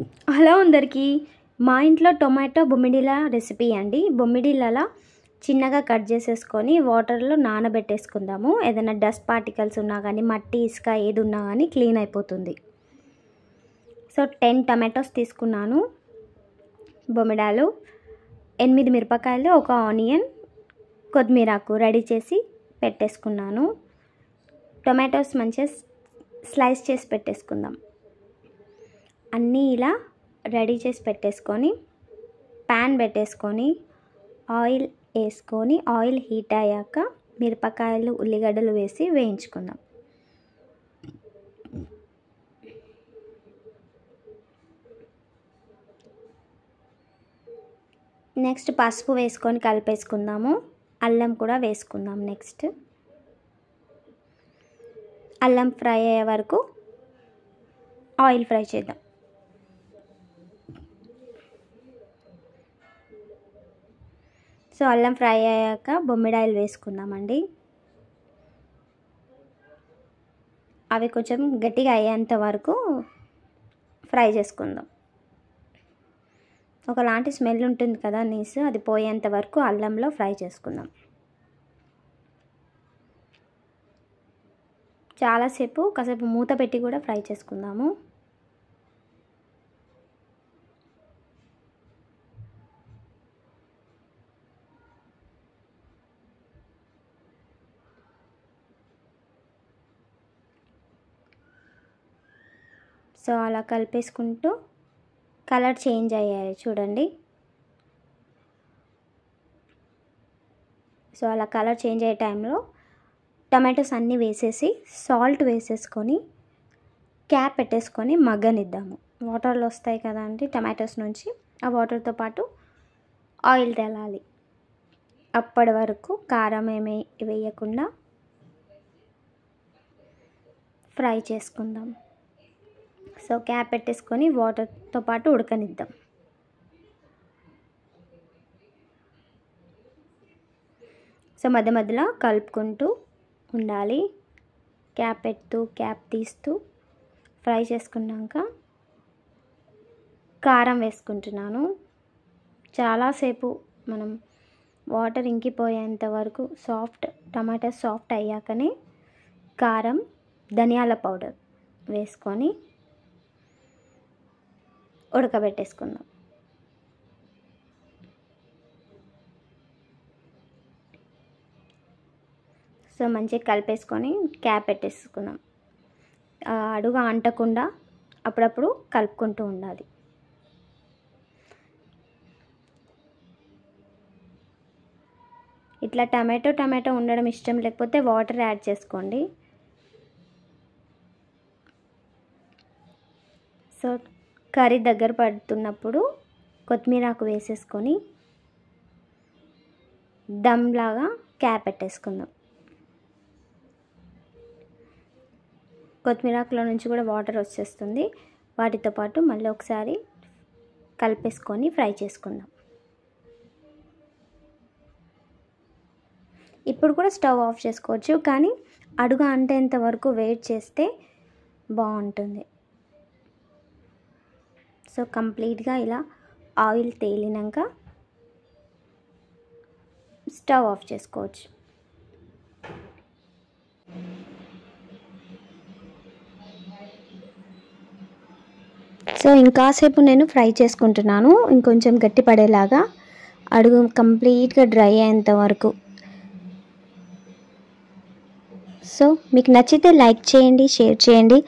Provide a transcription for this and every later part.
Hello అందరికీ, మా ఇంట్లో టొమాటో బొమ్మిడిల రెసిపీ అండి. బొమ్మిడిల చిన్నగా కట్ చేసేసుకొని వాటర్లో నానబెట్టేసుకుందాము. ఏదైనా డస్ట్ పార్టికల్స్ ఉన్నా కానీ, మట్టి ఇసుక ఏది ఉన్నా కానీ క్లీన్ అయిపోతుంది. సో 10 టమాటోస్ తీసుకున్నాను, బొమ్మిడాలు, 8 మిరపకాయలు, ఒక ఆనియన్, కొత్తిమీరాకు రెడీ చేసి పెట్టేసుకున్నాను. టొమాటోస్ మంచిగా స్లైస్ చేసి పెట్టేసుకుందాం. అన్నీ ఇలా రెడీ చేసి పెట్టేసుకొని ప్యాన్ పెట్టేసుకొని ఆయిల్ వేసుకొని, ఆయిల్ హీట్ అయ్యాక మిరపకాయలు ఉల్లిగడ్డలు వేసి వేయించుకుందాం. నెక్స్ట్ పసుపు వేసుకొని కలిపేసుకుందాము. అల్లం కూడా వేసుకుందాం. నెక్స్ట్ అల్లం ఫ్రై అయ్యే వరకు ఆయిల్ ఫ్రై చేద్దాం. సో అల్లం ఫ్రై అయ్యాక బొమ్మిడాయిలు వేసుకుందామండి. అవి కొంచెం గట్టిగా అయ్యేంత వరకు ఫ్రై చేసుకుందాం. ఒకలాంటి స్మెల్ ఉంటుంది కదా నీసు, అది పోయేంత వరకు అల్లంలో ఫ్రై చేసుకుందాం. చాలాసేపు కాసేపు మూత పెట్టి కూడా ఫ్రై చేసుకుందాము. సో అలా కలిపేసుకుంటూ కలర్ చేంజ్ అయ్యాయి చూడండి. సో అలా కలర్ చేంజ్ అయ్యే టైంలో టమాటోస్ అన్నీ వేసేసి సాల్ట్ వేసేసుకొని క్యాప్ పెట్టేసుకొని మగ్గనిద్దాము. వాటర్లు వస్తాయి కదా అండి టమాటోస్ నుంచి, ఆ వాటర్తో పాటు ఆయిల్ తెలాలి. అప్పటి వరకు కారం ఏమీ వేయకుండా ఫ్రై చేసుకుందాం. సో క్యాప్ పెట్టేసుకొని వాటర్తో పాటు ఉడకనిద్దాం. సో మధ్య మధ్యలో కలుపుకుంటూ ఉండాలి. క్యాప్ పెడుతూ క్యాప్ తీస్తూ ఫ్రై చేసుకున్నాక కారం వేసుకుంటున్నాను. చాలాసేపు మనం వాటర్ ఇంకిపోయేంత వరకు టమాటా సాఫ్ట్ అయ్యాకనే కారం, ధనియాల పౌడర్ వేసుకొని ఉడకబెట్టేసుకుందాం. సో మంచిగా కలిపేసుకొని క్యాప్ పెట్టేసుకుందాం. అడుగు అంటకుండా అప్పుడప్పుడు కలుపుకుంటూ ఉండాలి. ఇట్లా టమాటో ఉండడం ఇష్టం లేకపోతే వాటర్ యాడ్ చేసుకోండి. సో కర్రీ దగ్గర పడుతున్నప్పుడు కొత్తిమీరాకు వేసేసుకొని దమ్ లాగా క్యాప్ పెట్టేసుకుందాం. కొత్తిమీరాకులో నుంచి కూడా వాటర్ వచ్చేస్తుంది. వాటితో పాటు మళ్ళీ ఒకసారి కలిపేసుకొని ఫ్రై చేసుకుందాం. ఇప్పుడు కూడా స్టవ్ ఆఫ్ చేసుకోవచ్చు, కానీ అడుగు అంటేంత వరకు వెయిట్ చేస్తే బాగుంటుంది. సో కంప్లీట్గా ఇలా ఆయిల్ తేలినాక స్టవ్ ఆఫ్ చేసుకోవచ్చు. సో ఇంకాసేపు నేను ఫ్రై చేసుకుంటున్నాను, ఇంకొంచెం గట్టి పడేలాగా, అడుగు కంప్లీట్గా డ్రై అయ్యేంత వరకు. సో మీకు నచ్చితే లైక్ చేయండి, షేర్ చేయండి,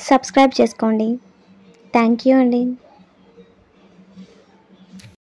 సబ్స్క్రైబ్ చేసుకోండి. థ్యాంక్ యూ అండి.